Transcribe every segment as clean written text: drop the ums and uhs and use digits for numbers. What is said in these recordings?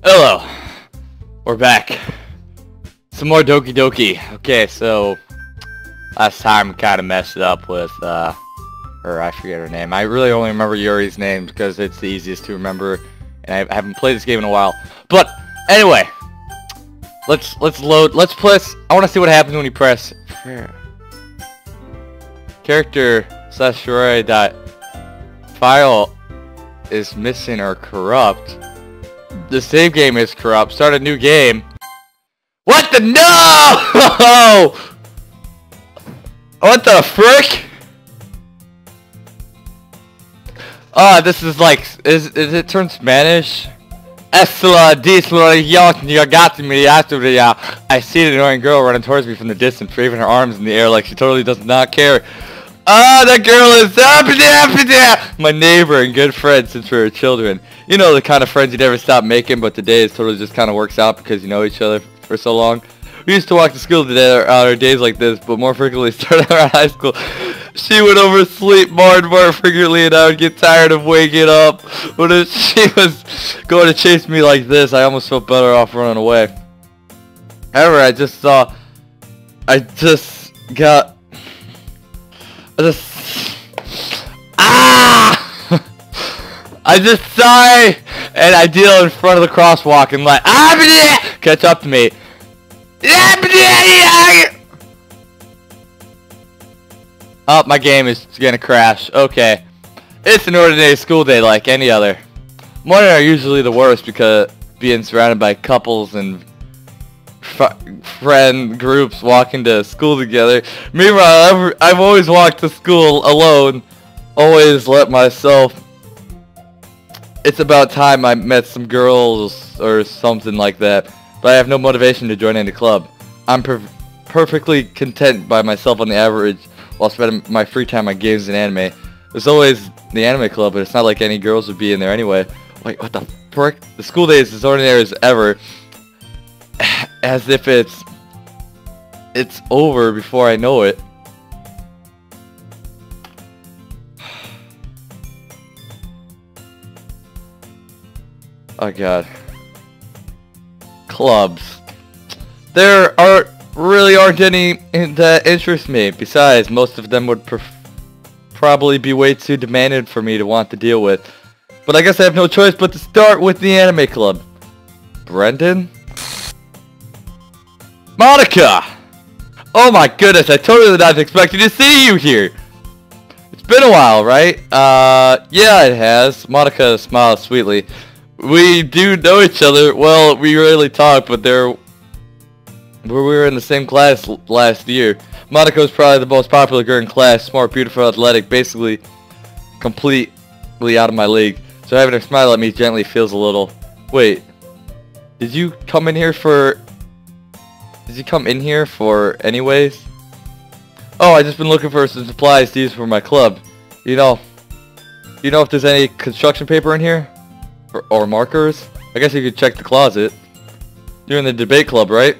Hello, we're back. Some more Doki Doki. Okay, so last time we kind of messed it up with I forget her name. I really only remember Yuri's name because it's the easiest to remember, and I haven't played this game in a while. But anyway, let's load. Let's press. I want to see what happens when you press character /story dot file is missing or corrupt. The save game is corrupt. Start a new game. What the no? What the frick? Oh, this is like, is it turned Spanish? I see the annoying girl running towards me from the distance, waving her arms in the air like she totally does not care. Ah, that girl is my neighbor and good friend since we were children. You know, the kind of friends you never stop making, but today it totally just kind of works out because you know each other for so long. We used to walk to school together on our days like this, but more frequently starting around high school. She would oversleep more and more frequently, and I would get tired of waking up. But if she was going to chase me like this, I almost felt better off running away. However, I just saw I an ideal in front of the crosswalk and let catch up to me. Oh, my game is gonna crash. Okay. It's an ordinary school day like any other. Morning are usually the worst because being surrounded by couples and friend groups walking to school together. Meanwhile, I've always walked to school alone. Always let myself. It's about time I met some girls or something like that. But I have no motivation to join any club. I'm perfectly content by myself on the average while spending my free time on games and anime. There's always the anime club, but it's not like any girls would be in there anyway. Wait, what the frick? The school day is as ordinary as ever. As if it's over before I know it. Oh god. Clubs. There really aren't any that interest me. Besides, most of them would probably be way too demanded for me to want to deal with. But I guess I have no choice but to start with the anime club. Brendan? Monica! Oh my goodness, I totally did not expect to see you here. It's been a while, right? Yeah, it has. Monica smiles sweetly. We do know each other. Well, we rarely talk, but we were in the same class last year. Monica was probably the most popular girl in class. Smart, beautiful, athletic, basically completely out of my league. So having her smile at me gently feels a little... Wait. Did you come in here for anyways? Oh, I just been looking for some supplies to use for my club. You know if there's any construction paper in here? Or markers? I guess you could check the closet. You're in the debate club, right?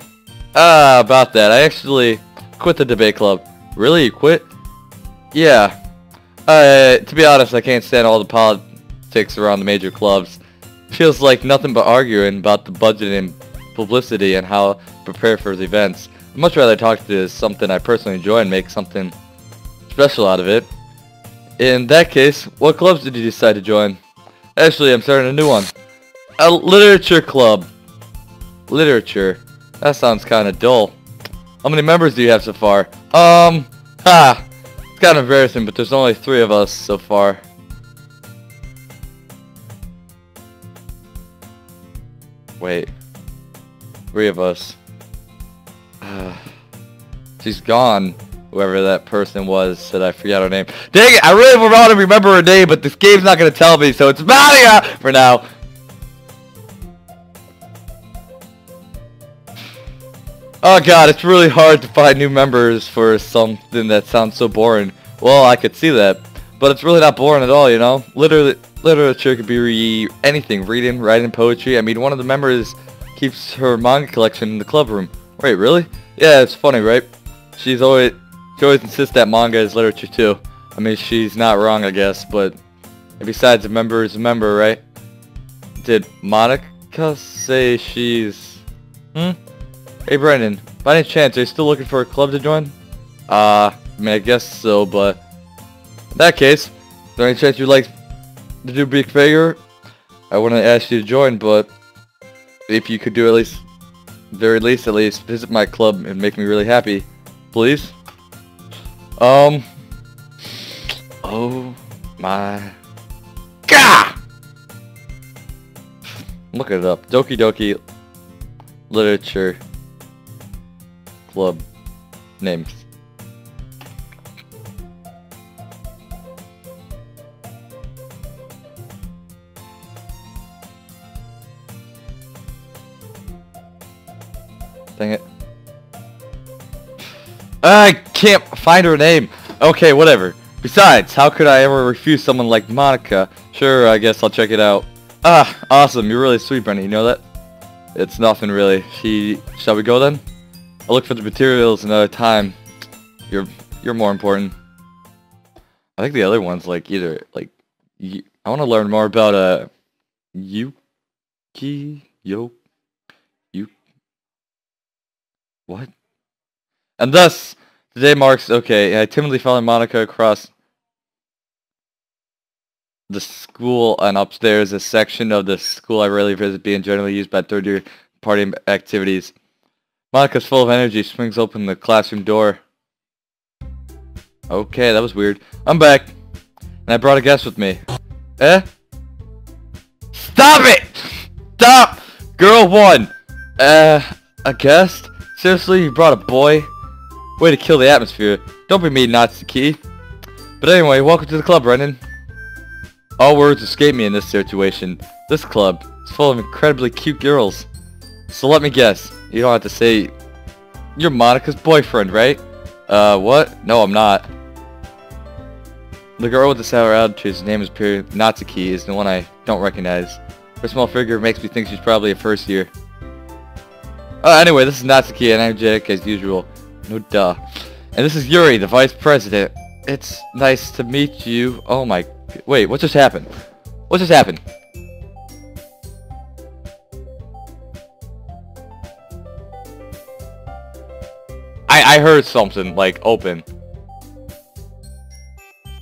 Ah, about that. I actually quit the debate club. Really? You quit? Yeah. To be honest, I can't stand all the politics around the major clubs. Feels like nothing but arguing about the budget and publicity and how to prepare for the events. I'd much rather talk to something I personally enjoy and make something special out of it. In that case, what clubs did you decide to join? Actually, I'm starting a new one. A literature club. Literature. That sounds kind of dull. How many members do you have so far? It's kind of embarrassing, but there's only 3 of us so far. Wait. 3 of us. She's gone. Whoever that person was said I forgot her name. Dang it, I really want to remember her name, but this game's not going to tell me, so it's Maria for now. Oh god, it's really hard to find new members for something that sounds so boring. Well, I could see that, but it's really not boring at all, you know? Literature could be anything, reading, writing, poetry. I mean, one of the members keeps her manga collection in the club room. Wait, really? Yeah, it's funny, right? She always insists that manga is literature too. I mean, she's not wrong, I guess, but besides, a member is a member, right? Did Monica Monica say she's... Hey Brendan, by any chance, are you still looking for a club to join? I mean, I guess so, but... In that case, is there any chance you'd like to do a big favor? I wouldn't ask you to join, but... If you could do very least, visit my club and make me really happy. Please? Oh my... Gah! Look it up. Doki Doki Literature Club names. Dang it. I can't find her name. Okay, whatever. Besides, how could I ever refuse someone like Monica? Sure, I guess I'll check it out. Ah, awesome. You're really sweet, Brendan. You know that? It's nothing really. Shall we go then? I'll look for the materials another time. You're more important. I think the other one's like either like I want to learn more about what? And thus today marks okay. I timidly followed Monica across the school and upstairs a section of the school I rarely visit being generally used by third year party activities. Monica's full of energy, swings open the classroom door. Okay, that was weird. I'm back. And I brought a guest with me. Eh? Stop it! Stop! Girl 1! A guest? Seriously, you brought a boy? Way to kill the atmosphere. Don't be mean, Natsuki. But anyway, welcome to the club, Brendan. All words escape me in this situation. This club is full of incredibly cute girls. So let me guess. You don't have to say... You're Monica's boyfriend, right? What? No, I'm not. The girl with the sour attitude, whose name is Natsuki, is the one I don't recognize. Her small figure makes me think she's probably a first year. Anyway, this is Natsuki, and I'm energetic as usual. No duh. And this is Yuri, the vice president. It's nice to meet you. Oh my... Wait, what just happened? What just happened? I heard something, like, open.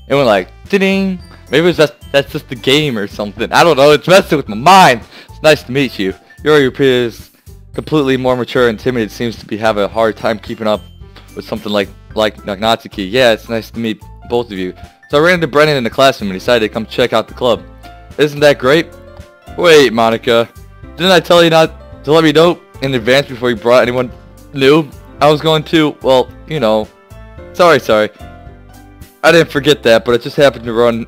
It went like, ding. Maybe it's that's just the game or something. I don't know, it's messing with my mind. It's nice to meet you. Yuri appears completely more mature and timid. Seems to be having a hard time keeping up with something like Natsuki. Yeah, it's nice to meet both of you. So I ran into Brennan in the classroom and decided to come check out the club. Isn't that great? Wait, Monica. Didn't I tell you not to let me know in advance before you brought anyone new? I was going to, well, you know. Sorry. I didn't forget that, but I just happened to run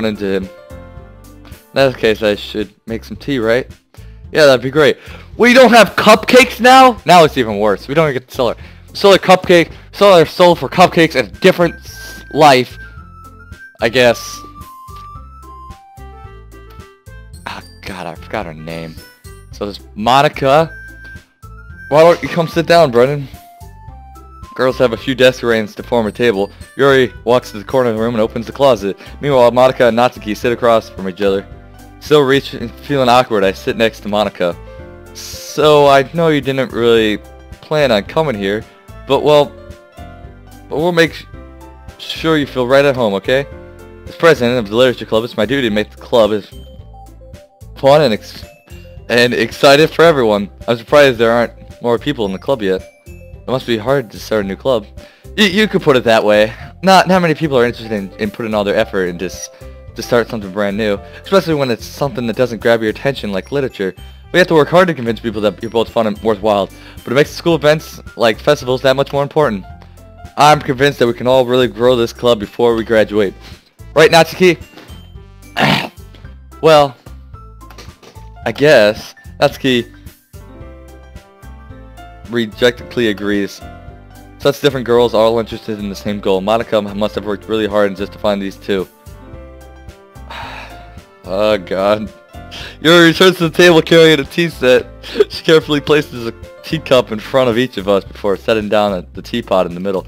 into him. In that case, I should make some tea, right? Yeah, that'd be great. We don't have cupcakes now? Now it's even worse. We don't even get to sell our cupcake. Sell our soul for cupcakes and a different life. I guess. Oh god, I forgot her name. So there's Monica. Why don't you come sit down, Brennan? Girls have a few desk arrangements to form a table. Yuri walks to the corner of the room and opens the closet. Meanwhile, Monica and Natsuki sit across from each other. Still reaching, feeling awkward, I sit next to Monica. So I know you didn't really plan on coming here, but we'll make sure you feel right at home, okay? As president of the literature club, it's my duty to make the club as fun and excited for everyone. I'm surprised there aren't more people in the club yet. It must be hard to start a new club. You could put it that way. Not many people are interested in putting all their effort into to start something brand new, especially when it's something that doesn't grab your attention like literature. We have to work hard to convince people that you're both fun and worthwhile, but it makes school events like festivals that much more important. I'm convinced that we can all really grow this club before we graduate. Right, Natsuki? Well, I guess. Natsuki rejectedly agrees. Such different girls are all interested in the same goal. Monica must have worked really hard just to find these two. Oh god. Yuri returns to the table carrying a tea set. She carefully places a teacup in front of each of us before setting down at the teapot in the middle.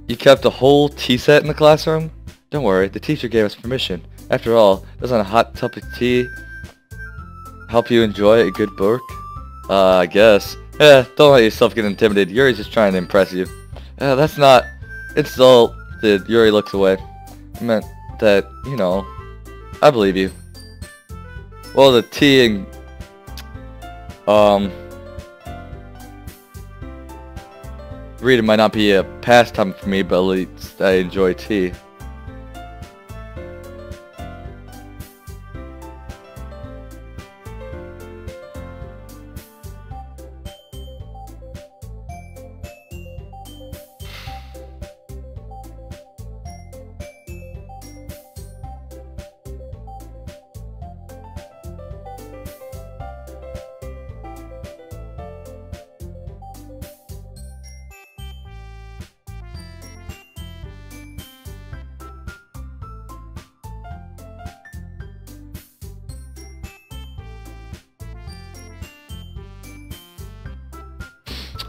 You kept a whole tea set in the classroom? Don't worry, the teacher gave us permission. After all, doesn't a hot cup of tea help you enjoy a good book? I guess. Don't let yourself get intimidated. Yuri's just trying to impress you. That's not... Insulted. Yuri looks away. I meant that, you know, I believe you. Well, the tea and... reading might not be a pastime for me, but at least I enjoy tea.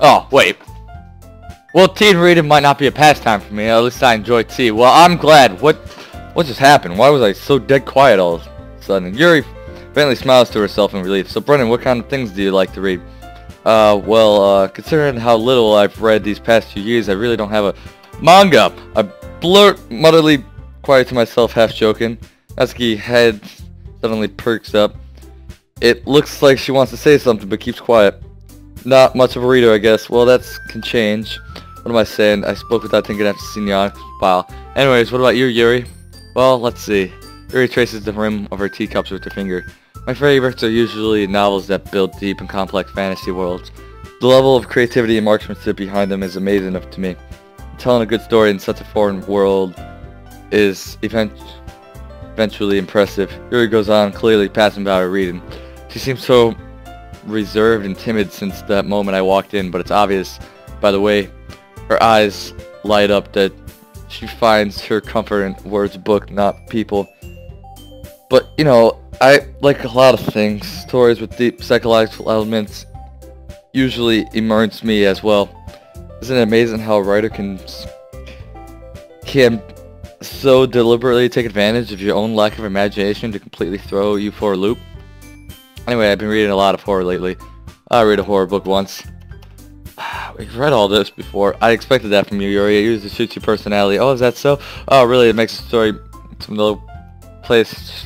Oh, wait. Well, tea and reading might not be a pastime for me. At least I enjoy tea. Well, I'm glad. What just happened? Why was I so dead quiet all of a sudden? Yuri faintly smiles to herself in relief. So, Brennan, what kind of things do you like to read? Considering how little I've read these past few years, I really don't have a manga. I blurt muttily quiet to myself, half joking. Natsuki's head suddenly perks up. It looks like she wants to say something, but keeps quiet. Not much of a reader, I guess. Well, that can change. What am I saying? I spoke without thinking after seeing the honest smile. Anyways, what about you, Yuri? Well, let's see. Yuri traces the rim of her teacups with her finger. My favorites are usually novels that build deep and complex fantasy worlds. The level of creativity and marksmanship behind them is amazing to me. Telling a good story in such a foreign world is eventually impressive. Yuri goes on, clearly passing by her reading. She seems so reserved and timid since that moment I walked in, but it's obvious by the way her eyes light up that she finds her comfort in words, book, not people. But, you know, I like a lot of things. Stories with deep psychological elements usually immerse me as well. Isn't it amazing how a writer can so deliberately take advantage of your own lack of imagination to completely throw you for a loop? Anyway, I've been reading a lot of horror lately. I read a horror book once. We've read all this before. I expected that from you, Yuri. It usually suits your personality. Oh, is that so? Oh, really? It makes the story some little place.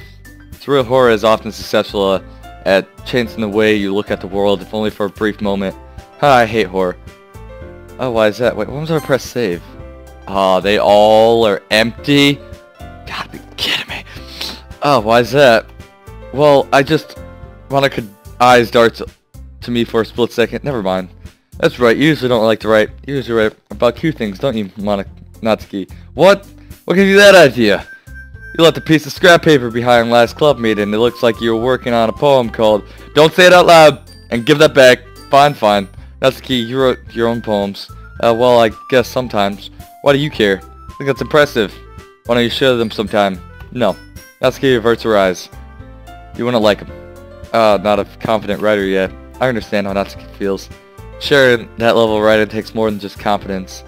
Surreal horror is often successful at changing the way you look at the world, if only for a brief moment. I hate horror. Oh, why is that? Wait, when was I press save? Oh, they all are empty? Gotta be kidding me. Oh, why is that? Well, Monica eyes darts to me for a split second. Never mind. That's right, you usually don't like to write. You usually write about cute things, don't you, Natsuki? What? What gave you that idea? You left a piece of scrap paper behind last club meeting. It looks like you were working on a poem called Don't Say It Out Loud and Give That Back. Fine, fine. Natsuki, you wrote your own poems. Well, I guess sometimes. Why do you care? I think that's impressive. Why don't you share them sometime? No. Natsuki averts her eyes. You wouldn't like them. Not a confident writer yet. I understand how Natsuki feels. Sharing that level of writing takes more than just confidence.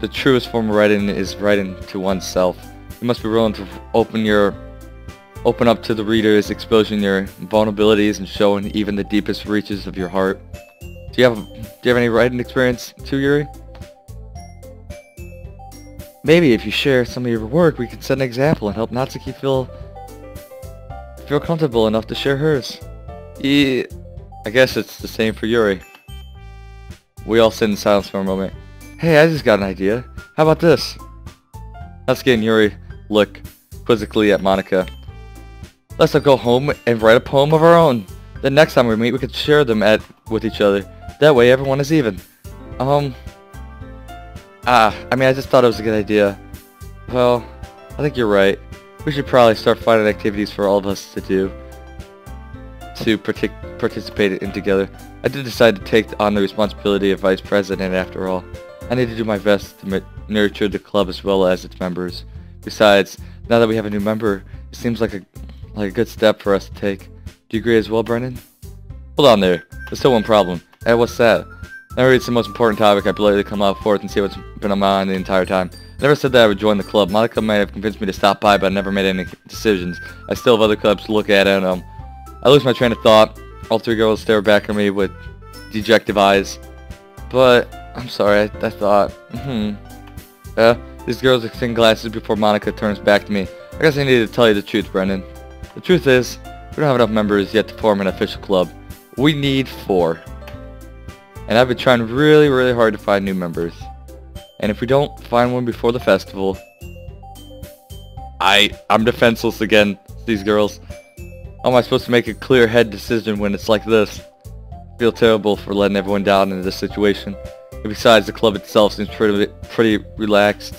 The truest form of writing is writing to oneself. You must be willing to open up to the readers, exposing your vulnerabilities and showing even the deepest reaches of your heart. Do you have any writing experience too, Yuri? Maybe if you share some of your work, we can set an example and help Natsuki feel comfortable enough to share hers. Yeah, I guess it's the same for Yuri. We all sit in silence for a moment. Hey, I just got an idea. How about this? Natsuki and Yuri look quizzically at Monica. Let's all go home and write a poem of our own. Then next time we meet, we could share them with each other. That way, everyone is even. I just thought it was a good idea. Well, I think you're right. We should probably start finding activities for all of us to do. To participate in together. I did decide to take on the responsibility of vice president after all. I need to do my best to nurture the club as well as its members. Besides, now that we have a new member, it seems like a good step for us to take. Do you agree as well, Brennan? Hold on there. There's still one problem. Hey, what's that? Whenever it's the most important topic, I politely come out forth and see what's been on my mind the entire time. I never said that I would join the club. Monica may have convinced me to stop by, but I never made any decisions. I still have other clubs to look at, and I lose my train of thought. All three girls stare back at me with dejected eyes. But I'm sorry, I thought, these girls exchange glances before Monica turns back to me. I guess I need to tell you the truth, Brendan. The truth is, we don't have enough members yet to form an official club. We need 4. And I've been trying really, really hard to find new members. And if we don't find one before the festival, I'm defenseless again, these girls. How am I supposed to make a clear-headed decision when it's like this? I feel terrible for letting everyone down in this situation. And besides, the club itself seems pretty relaxed.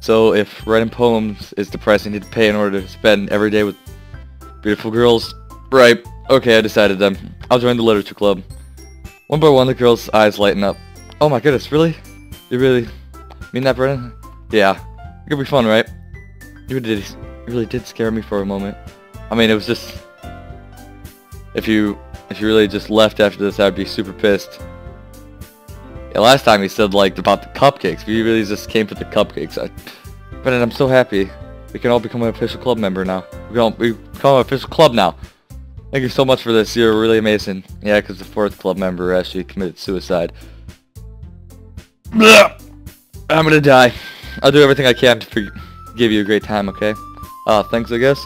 So if writing poems is the price I need to pay in order to spend every day with beautiful girls, right, okay, I decided then. I'll join the literature club. One by one, the girls' eyes lighten up. Oh my goodness, really? You really mean that, Brennan? Yeah. It could be fun, right? You really did scare me for a moment. I mean, it was just... If you really just left after this, I'd be super pissed. Yeah, last time you said, like, about the cupcakes. You really just came for the cupcakes. Brennan, I'm so happy. We can all become an official club member now. We become an official club now. Thank you so much for this. You're really amazing. Yeah, because the 4th club member actually committed suicide. Blah! I'm gonna die. I'll do everything I can to give you a great time, okay? Thanks, I guess.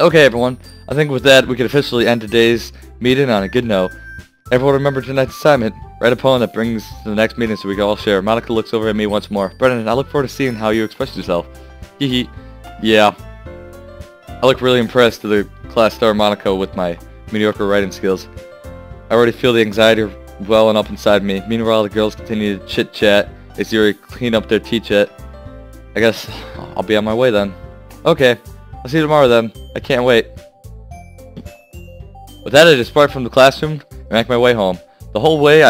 Okay, everyone. I think with that, we can officially end today's meeting on a good note. Everyone remember tonight's assignment. Write a poem that brings to the next meeting so we can all share. Monica looks over at me once more. Brennan, I look forward to seeing how you express yourself. Hee. Yeah. I look really impressed to the class star Monica with my mediocre writing skills. I already feel the anxiety welling up inside me. Meanwhile, the girls continue to chit-chat as Yuri clean up their tea-chat. I guess I'll be on my way then. Okay. I'll see you tomorrow then. I can't wait. With that, I depart from the classroom and make my way home. The whole way,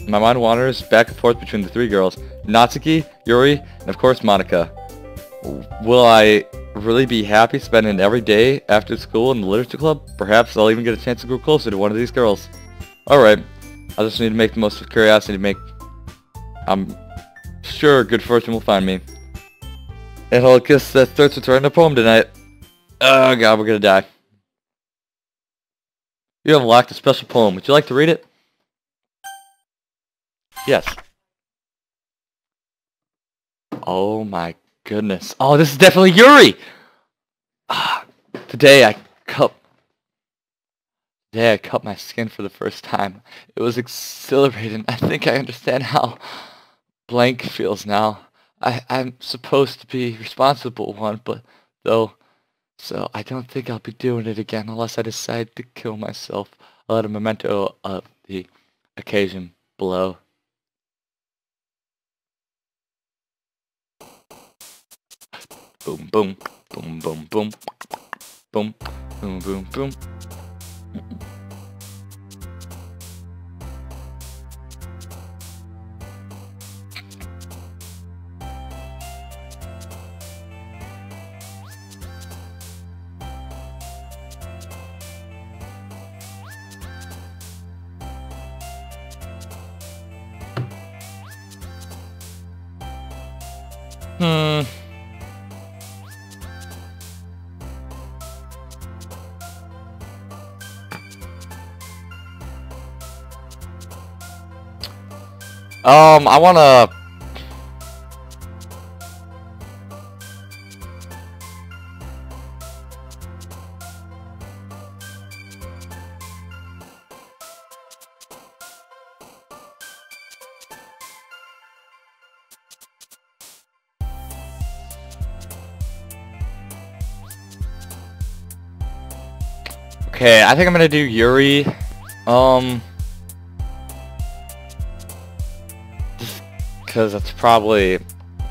my mind wanders back and forth between the 3 girls. Natsuki, Yuri, and of course Monica. Will I really be happy spending every day after school in the literature club? Perhaps I'll even get a chance to grow closer to one of these girls. Alright, I just need to make the most of curiosity to make... I'm sure good fortune will find me. And I guess that starts with writing a poem tonight. Oh god, we're gonna die. You have unlocked a special poem. Would you like to read it? Yes. Oh my goodness. Oh, this is definitely Yuri! Today I cut my skin for the first time. It was exhilarating. I think I understand how blank feels now. I'm supposed to be responsible one, but so I don't think I'll be doing it again unless I decide to kill myself. I'll let a memento of the occasion below. Boom, boom, boom, boom, boom, boom, boom, boom, boom. I wanna... Okay, I think I'm gonna do Yuri. Just because that's probably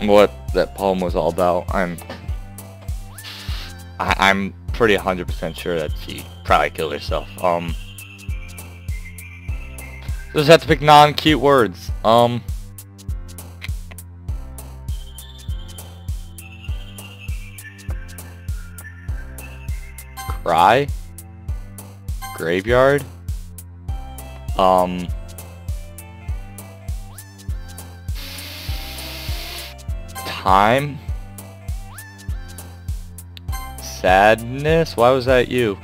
what that poem was all about. I'm pretty 100% sure that she probably killed herself. Just have to pick non-cute words. Cry? Graveyard? Time? Sadness? Why was that you?